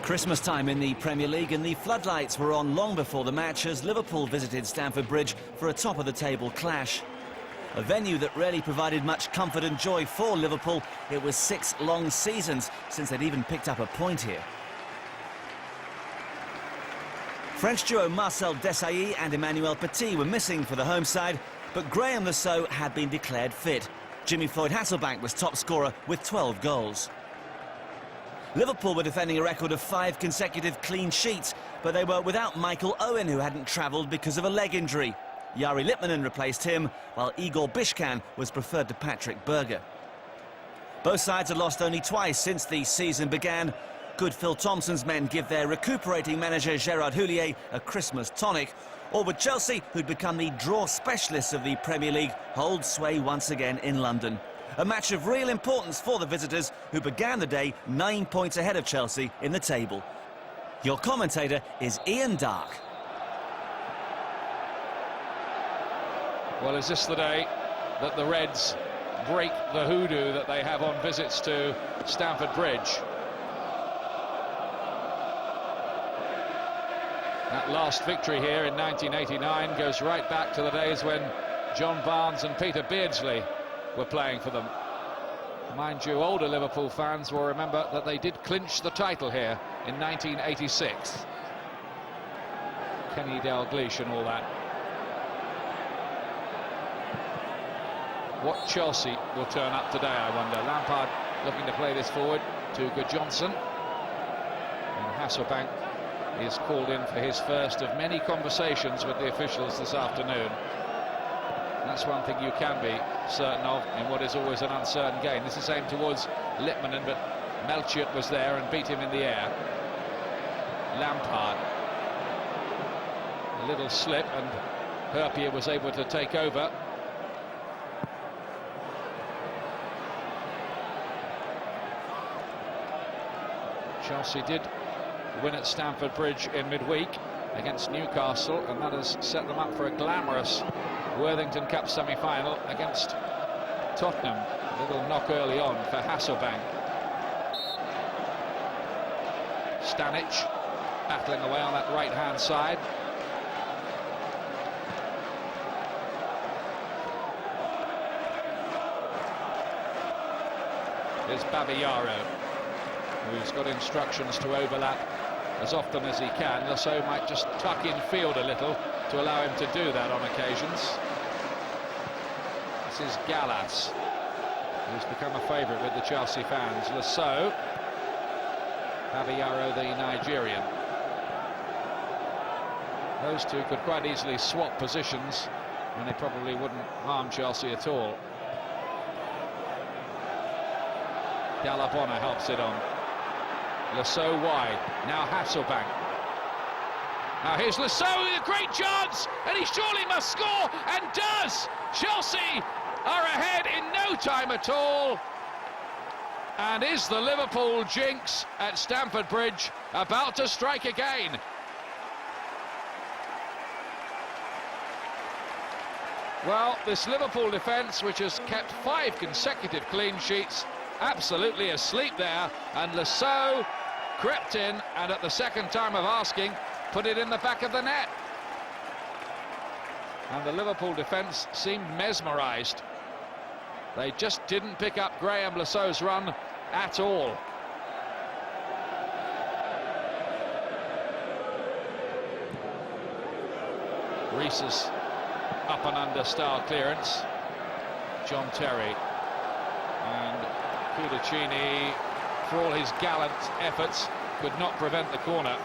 Christmas time in the Premier League, and the floodlights were on long before the match as Liverpool visited Stamford Bridge for a top-of-the-table clash. A venue that rarely provided much comfort and joy for Liverpool. It was 6 long seasons since they'd even picked up a point here. French duo Marcel Desailly and Emmanuel Petit were missing for the home side, but Graham Le-Saux had been declared fit. Jimmy Floyd Hasselbaink was top scorer with 12 goals. Liverpool were defending a record of 5 consecutive clean sheets, but they were without Michael Owen, who hadn't travelled because of a leg injury. Jari Litmanen replaced him, while Igor Bishkan was preferred to Patrick Berger. Both sides had lost only twice since the season began. Could Phil Thompson's men give their recuperating manager Gerard Houllier a Christmas tonic? Or would Chelsea, who'd become the draw specialists of the Premier League, hold sway once again in London? A match of real importance for the visitors, who began the day 9 points ahead of Chelsea in the table. Your commentator is Ian Dark. Well, is this the day that the Reds break the hoodoo that they have on visits to Stamford Bridge? That last victory here in 1989 goes right back to the days when John Barnes and Peter Beardsley were playing for them. Mind you, older Liverpool fans will remember that they did clinch the title here in 1986. Kenny Dalglish and all that. What Chelsea will turn up today, I wonder. Lampard looking to play this forward to Gudjohnsen. And Hasselbaink is called in for his first of many conversations with the officials this afternoon. That's one thing you can be certain of in what is always an uncertain game. This is aimed towards Litmanen, but Melchiot was there and beat him in the air. Lampard. A little slip and Herpier was able to take over. Chelsea did win at Stamford Bridge in midweek against Newcastle, and that has set them up for a glamorous Worthington Cup semi-final against Tottenham. A little knock early on for Hasselbaink. Stanic battling away on that right-hand side. Here's Babayaro, who's got instructions to overlap as often as he can. Le-Saux might just tuck in field a little to allow him to do that on occasions. This is Gallas, who's become a favourite with the Chelsea fans. Le-Saux, Babayaro, the Nigerian. Those two could quite easily swap positions, and they probably wouldn't harm Chelsea at all. Dalla Bona helps it on. Le-Saux wide, now Hasselbaink. Now here's Le-Saux with a great chance, and he surely must score, and does! Chelsea are ahead in no time at all. And is the Liverpool jinx at Stamford Bridge about to strike again? Well, this Liverpool defence, which has kept 5 consecutive clean sheets, absolutely asleep there, and Le-Saux crept in and at the second time of asking put it in the back of the net. And the Liverpool defence seemed mesmerised. They just didn't pick up Graham Le-Saux' run at all. Reese's up and under style clearance. John Terry and Cudicini, for all his gallant efforts, could not prevent the corner.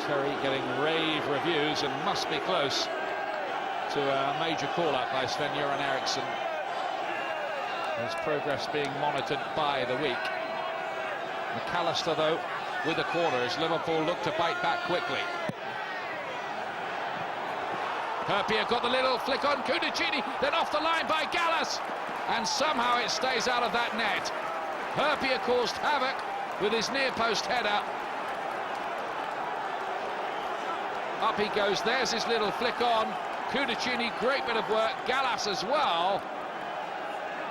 Terry getting rave reviews and must be close to a major call-up by Sven-Göran Eriksson. His progress being monitored by the week. McAllister, though, with the corner as Liverpool look to bite back quickly. Herpier got the little flick on Cudicini, then off the line by Gallas, and somehow it stays out of that net. Herpier caused havoc with his near post header. Up he goes, there's his little flick on. Cudicini, great bit of work, Gallas as well.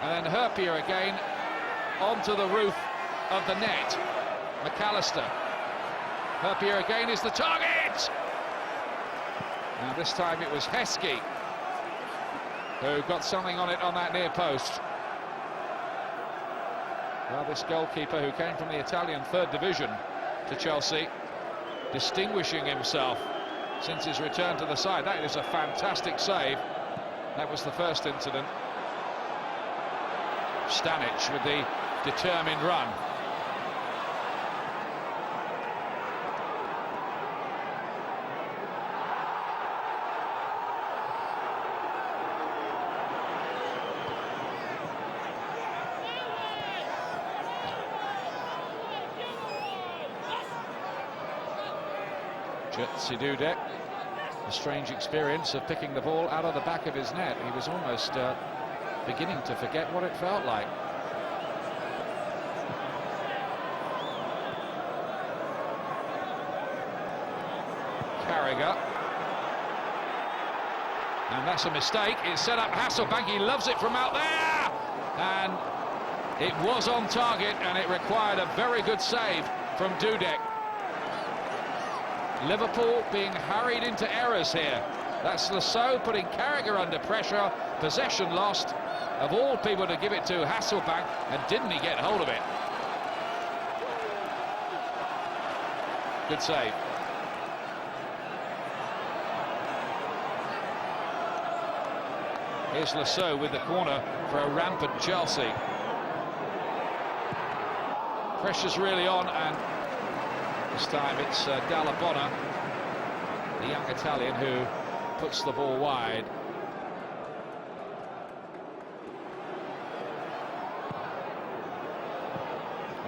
And then Herpier again onto the roof of the net. McAllister. Herpier again is the target! Now this time it was Heskey who got something on it on that near post. Well, this goalkeeper who came from the Italian 3rd Division to Chelsea, distinguishing himself since his return to the side. That is a fantastic save. That was the first incident. Stanic with the determined run. Jerzy Dudek, a strange experience of picking the ball out of the back of his net. He was almost beginning to forget what it felt like. Carragher. And that's a mistake. It's set up Hasselbaink. He loves it from out there. And it was on target, and it required a very good save from Dudek. Liverpool being hurried into errors here. That's Le-Saux putting Carragher under pressure. Possession lost. Of all people to give it to Hasselbaink, and didn't he get hold of it? Good save. Here's Le-Saux with the corner for a rampant Chelsea. Pressure's really on, and this time it's Dalla Bona, the young Italian, who puts the ball wide.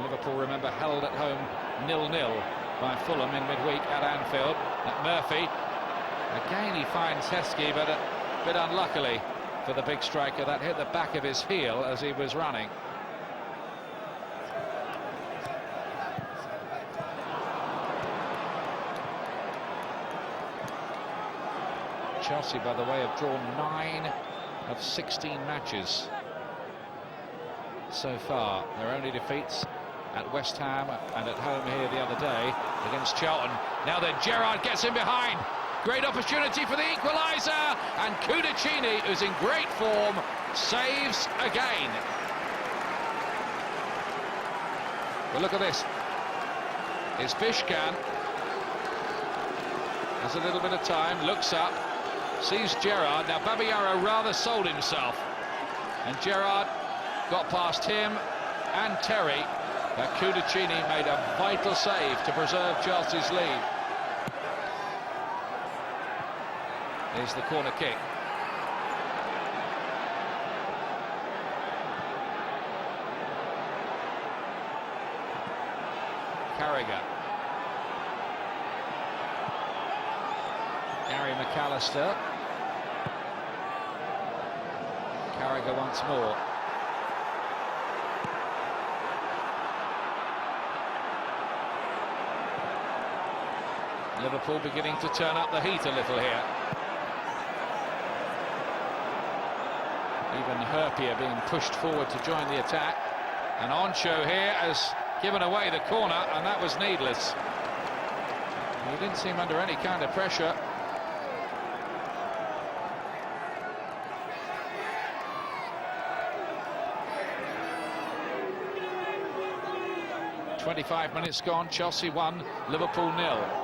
Liverpool, remember, held at home 0-0 by Fulham in midweek at Anfield. At Murphy, again he finds Heskey, but a bit unluckily for the big striker. That hit the back of his heel as he was running. Chelsea, by the way, have drawn 9 of 16 matches so far. Their only defeats at West Ham and at home here the other day against Charlton. Now then, Gerrard gets in behind. Great opportunity for the equaliser, and Cudicini, who's in great form, saves again. But look at this. It's Fishkan. Has a little bit of time, looks up, sees Gerrard. Now Babayaro rather sold himself, and Gerrard got past him and Terry. But Cudicini made a vital save to preserve Chelsea's lead. Here's the corner kick. Carragher. Gary McAllister. Carragher once more. Liverpool beginning to turn up the heat a little here. Even Herpier being pushed forward to join the attack. And Oncho here has given away the corner, and that was needless. He didn't seem under any kind of pressure. "25 minutes gone, Chelsea 1, Liverpool 0.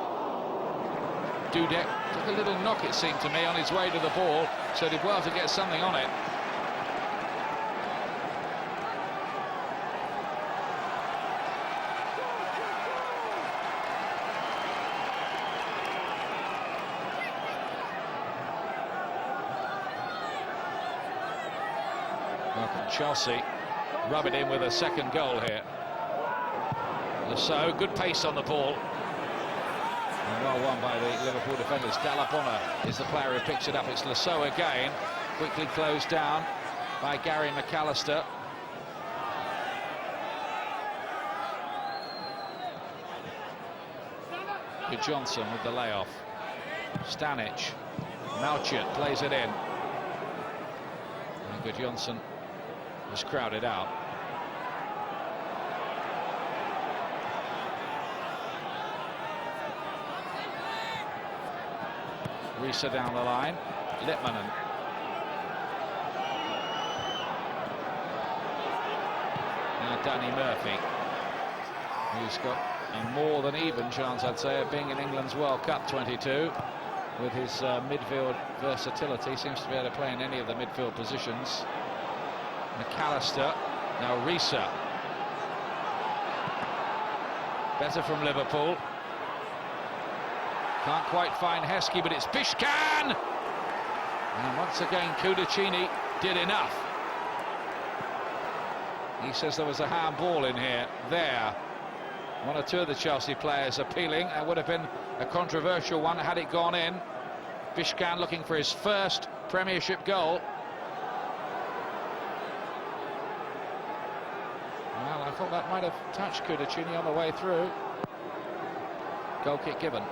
Dudek took a little knock, it seemed to me, on his way to the ball, so did well to get something on it. Well, can Chelsea rub it in with a second goal here? Le-Saux, good pace on the ball. And well won by the Liverpool defenders. Dalla Bona is the player who picks it up. It's Le-Saux again. Quickly closed down by Gary McAllister. Gudjohnsen with the layoff. Stanic. Malchut plays it in. And Gudjohnsen was crowded out. Risa down the line. Lippmanen. Now Danny Murphy, who's got a more than even chance, I'd say, of being in England's World Cup 22. With his midfield versatility, seems to be able to play in any of the midfield positions. McAllister, now Risa. Better from Liverpool. Can't quite find Heskey, but it's Bishkan! And once again, Kudachini did enough. He says there was a handball in here. There. One or two of the Chelsea players appealing. That would have been a controversial one had it gone in. Bishkan looking for his first Premiership goal. Well, I thought that might have touched Kudachini on the way through. Goal kick given.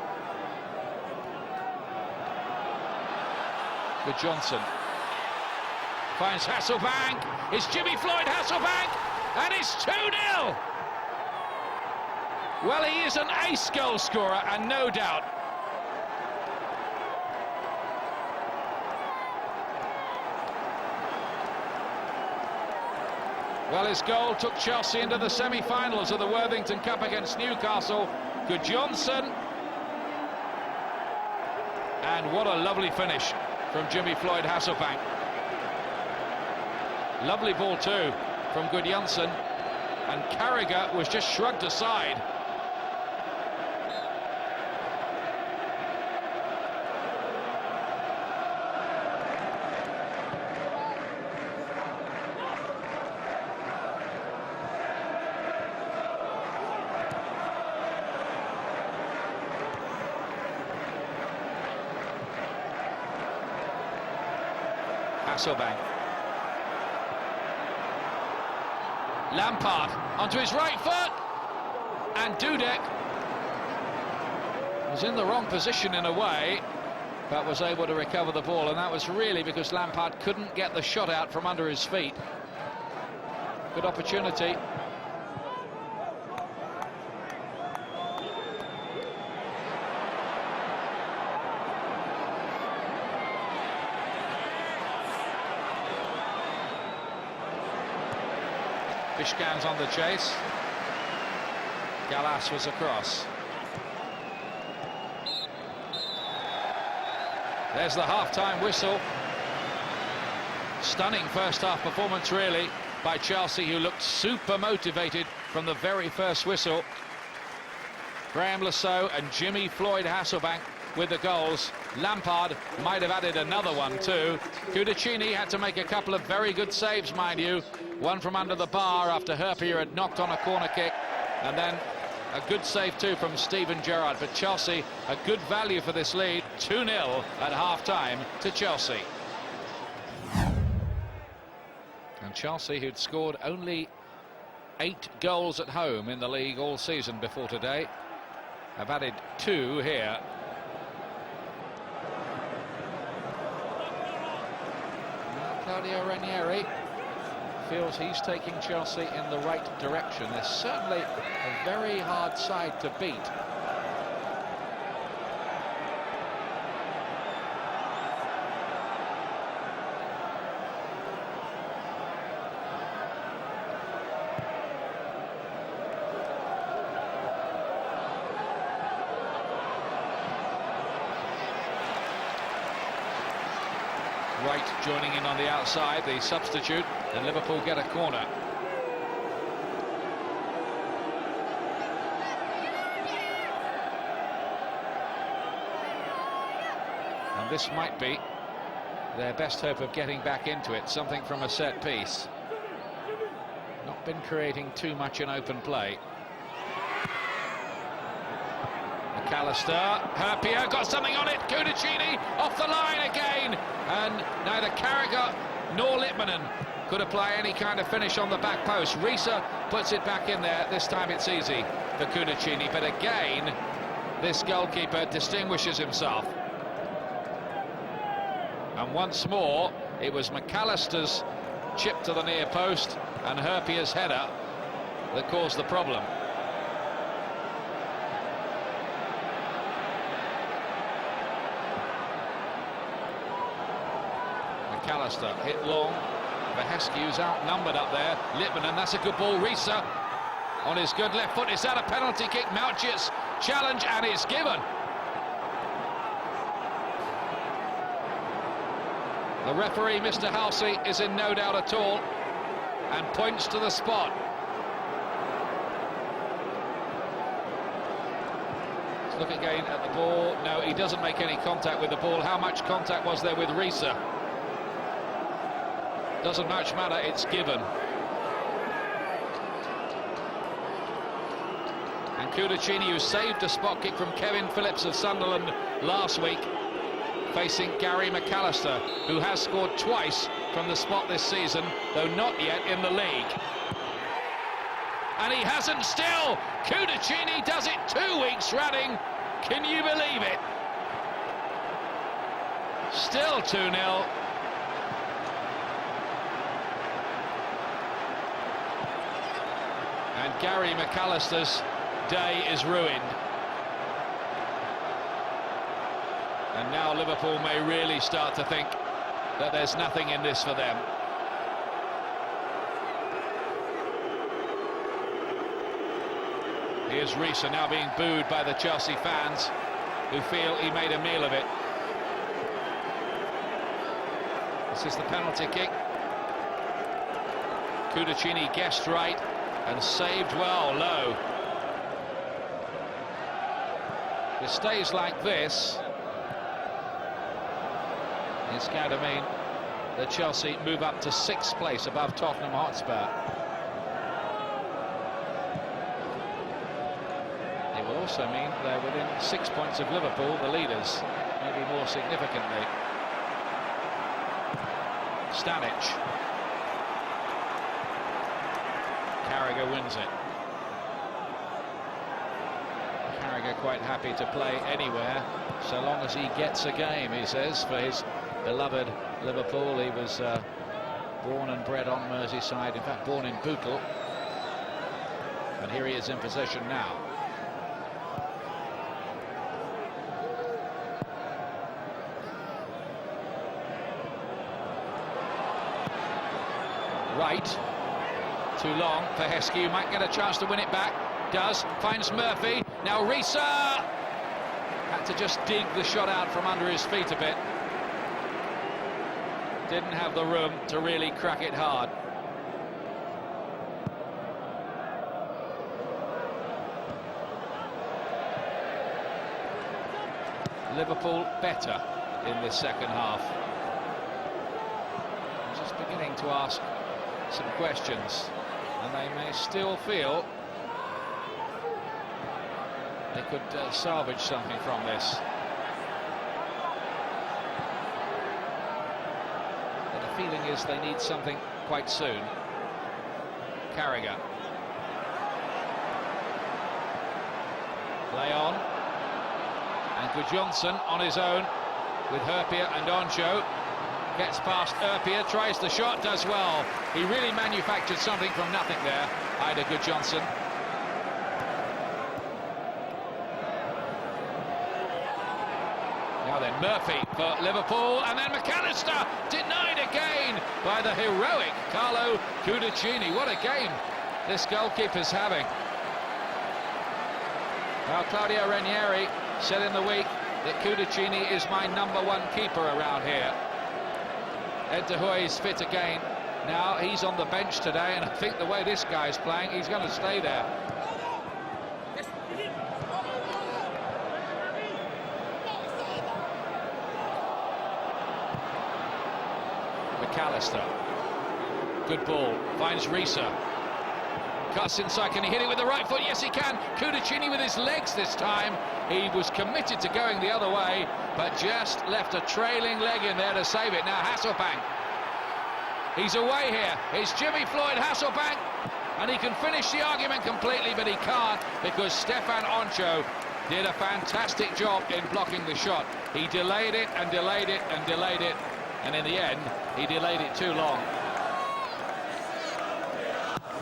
Gudjohnsen finds Hasselbaink. It's Jimmy Floyd Hasselbaink, and it's 2-0. Well, he is an ace goal scorer, and no doubt. Well, his goal took Chelsea into the semi-finals of the Worthington Cup against Newcastle. Gudjohnsen. And what a lovely finish from Jimmy Floyd Hasselbaink. Lovely ball too from Gudjohnsen, and Carragher was just shrugged aside. Hasselbaink. Lampard onto his right foot, and Dudek was in the wrong position in a way, but was able to recover the ball, and that was really because Lampard couldn't get the shot out from under his feet. Good opportunity. Bishkan's on the chase. Gallas was across. There's the half-time whistle. Stunning first-half performance, really, by Chelsea, who looked super motivated from the very first whistle. Graham Le-Saux and Jimmy Floyd Hasselbaink with the goals. Lampard might have added another one too. Kudachini had to make a couple of very good saves, mind you. One from under the bar after Herpier had knocked on a corner kick, and then a good save too from Steven Gerrard. But Chelsea, a good value for this lead. 2-0 at half-time to Chelsea. And Chelsea, who'd scored only 8 goals at home in the league all season before today, have added 2 here. Claudio Ranieri feels he's taking Chelsea in the right direction. They're certainly a very hard side to beat. Wright joining in on the outside, the substitute, and Liverpool get a corner. And this might be their best hope of getting back into it, something from a set piece. Not been creating too much in open play. McAllister, Herpier got something on it, Kudachini off the line again, and neither Carragher nor Lippmanen could apply any kind of finish on the back post. Risa puts it back in there. This time it's easy for Kudachini, but again this goalkeeper distinguishes himself. And once more it was McAllister's chip to the near post and Herpier's header that caused the problem. McAllister hit long. Vahescu's outnumbered up there. Lippmann, and that's a good ball. Risa on his good left foot. Is that a penalty kick? Mauchit's challenge, and it's given. The referee, Mr. Halsey, is in no doubt at all and points to the spot. Let's look again at the ball. No, he doesn't make any contact with the ball. How much contact was there with Risa? Doesn't much matter, it's given. And Cudicini, who saved a spot kick from Kevin Phillips of Sunderland last week, facing Gary McAllister, who has scored twice from the spot this season, though not yet in the league. And he hasn't still. Cudicini does it 2 weeks running. Can you believe it? Still 2-0. And Gary McAllister's day is ruined. And now Liverpool may really start to think that there's nothing in this for them. Here's Risa now being booed by the Chelsea fans, who feel he made a meal of it. This is the penalty kick. Cudicini guessed right and saved well low. If it stays like this, it's going to mean that Chelsea move up to 6th place above Tottenham Hotspur. It will also mean they're within 6 points of Liverpool, the leaders, maybe more significantly. Stanic. Carragher wins it. Carragher quite happy to play anywhere, so long as he gets a game, he says, for his beloved Liverpool. He was born and bred on Merseyside, in fact born in Bootle, and here he is in possession now. Right, too long. Vahescu might get a chance to win it back. Does, finds Murphy. Now Risa had to just dig the shot out from under his feet a bit. Didn't have the room to really crack it hard. Liverpool better in this second half. I'm just beginning to ask some questions, and they may still feel they could salvage something from this. But the feeling is they need something quite soon. Carragher. Play on. And Gudjohnsen on his own with Herpia and Oncho. Gets past Herpia, tries the shot, does well. He really manufactured something from nothing there, Ida Gudjohnsen. Now then, Murphy for Liverpool, and then McAllister denied again by the heroic Carlo Cudicini. What a game this goalkeeper's having. Well, Claudio Ranieri said in the week that Cudicini is my #1 keeper around here. Ed De Hoy's fit again. Now he's on the bench today, and I think the way this guy's playing, he's going to stay there. McAllister. Good ball. Finds Risa. Cuts inside. Can he hit it with the right foot? Yes, he can. Cudicini with his legs this time. He was committed to going the other way, but just left a trailing leg in there to save it. Now Hasselbaink. He's away here. It's Jimmy Floyd Hasselbaink, and he can finish the argument completely, but he can't because Stefan Oncho did a fantastic job in blocking the shot. He delayed it and delayed it and delayed it, and in the end, he delayed it too long.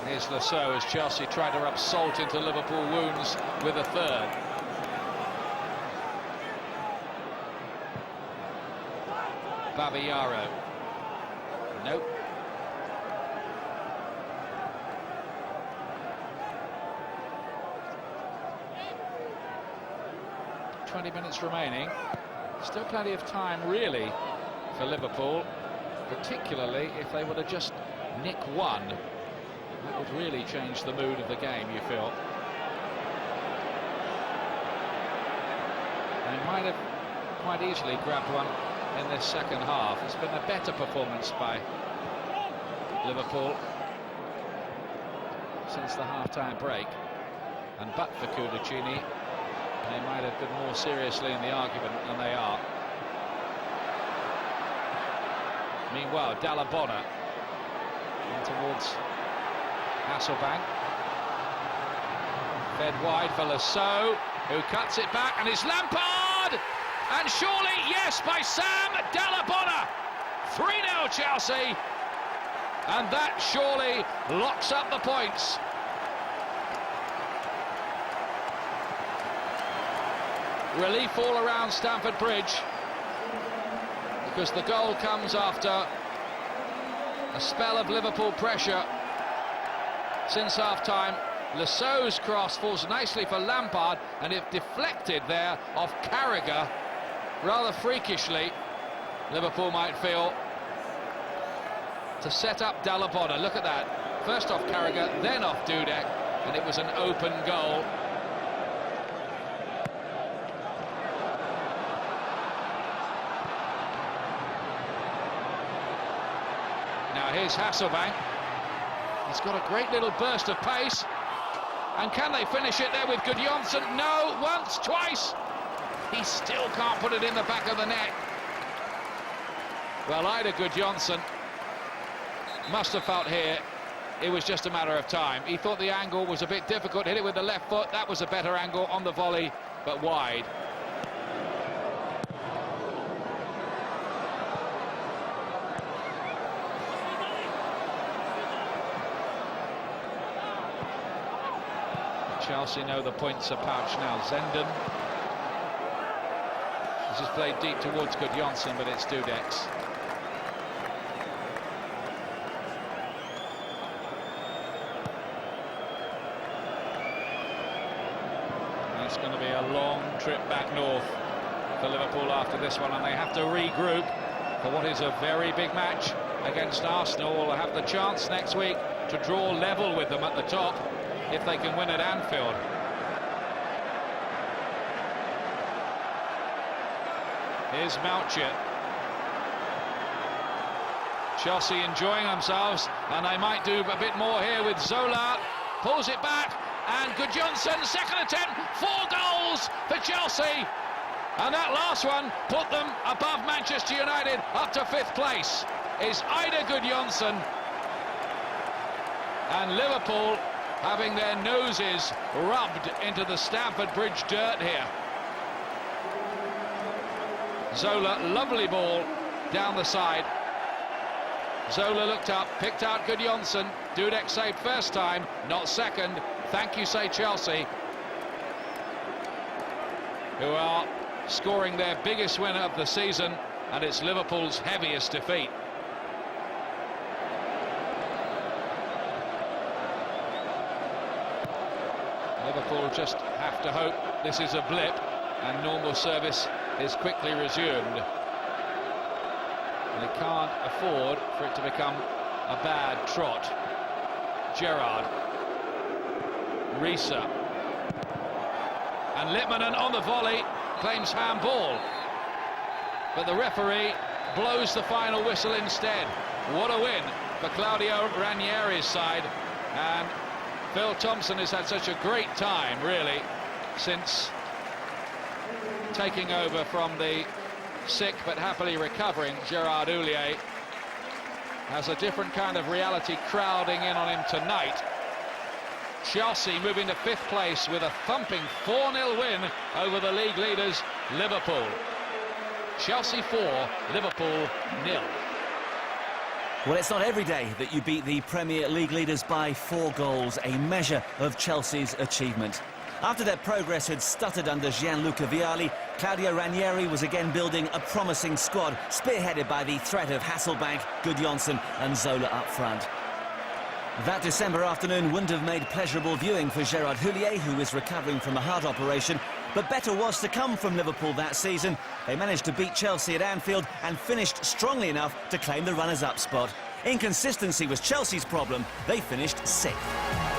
Here's Le-Saux as Chelsea try to rub salt into Liverpool wounds with a third. Babayaro. Nope. "20 minutes remaining. Still plenty of time, really, for Liverpool, particularly if they were to just nick one. That would really change the mood of the game, you feel. They might have quite easily grabbed one in this second half. It's been a better performance by Liverpool since the half-time break, and but for Cudicini, they might have been more seriously in the argument than they are. Meanwhile, Dalla Bona towards Hasselbaink, fed wide for Le-Saux, who cuts it back, and it's Lampard, and surely, yes, by Sam Dalla Bona. 3-0 Chelsea, and that surely locks up the points. Relief all around Stamford Bridge, because the goal comes after a spell of Liverpool pressure since half-time. Le-Saux's cross falls nicely for Lampard, and it deflected there off Carragher, rather freakishly, Liverpool might feel, to set up Dalla Bona. Look at that. First off Carragher, then off Dudek, and it was an open goal. Now here's Hasselbaink. He's got a great little burst of pace. And can they finish it there with Gudjohnsen? No, once, twice. He still can't put it in the back of the net. Well, Ida Gudjohnsen must have felt here it was just a matter of time. He thought the angle was a bit difficult, hit it with the left foot. That was a better angle on the volley, but wide. Chelsea know the points are pouched now. Zenden. This is played deep towards Gudjohnsen, but it's Dudek's. It's going to be a long trip back north for Liverpool after this one, and they have to regroup for what is a very big match against Arsenal. Will have the chance next week to draw level with them at the top if they can win at Anfield. Here's Mouchet. Chelsea enjoying themselves, and they might do a bit more here with Zola. Pulls it back, and Gudjohnsen, second attempt, 4 goals for Chelsea. And that last one put them above Manchester United, up to 5th place. Is Ida Gudjohnsen. And Liverpool having their noses rubbed into the Stamford Bridge dirt here. Zola, lovely ball down the side. Zola looked up, picked out Gudjohnsen. Dudek saved first time, not second. Thank you, say Chelsea, who are scoring their biggest winner of the season, and it's Liverpool's heaviest defeat. Liverpool just have to hope this is a blip and normal service is quickly resumed. They can't afford for it to become a bad trot. Gerrard, Risa, and Littmanen on the volley claims handball, but the referee blows the final whistle instead. What a win for Claudio Ranieri's side, and Phil Thompson has had such a great time, really, since taking over from the sick but happily recovering Gerard Houllier. Has a different kind of reality crowding in on him tonight. Chelsea moving to 5th place with a thumping 4-0 win over the league leaders Liverpool. Chelsea 4, Liverpool 0. Well, it's not every day that you beat the Premier League leaders by 4 goals, a measure of Chelsea's achievement. After their progress had stuttered under Gianluca Vialli, Claudio Ranieri was again building a promising squad, spearheaded by the threat of Hasselbaink, Gudjohnsen and Zola up front. That December afternoon wouldn't have made pleasurable viewing for Gerard Houllier, who is recovering from a heart operation, but better was to come from Liverpool that season. They managed to beat Chelsea at Anfield and finished strongly enough to claim the runners-up spot. Inconsistency was Chelsea's problem. They finished 6th.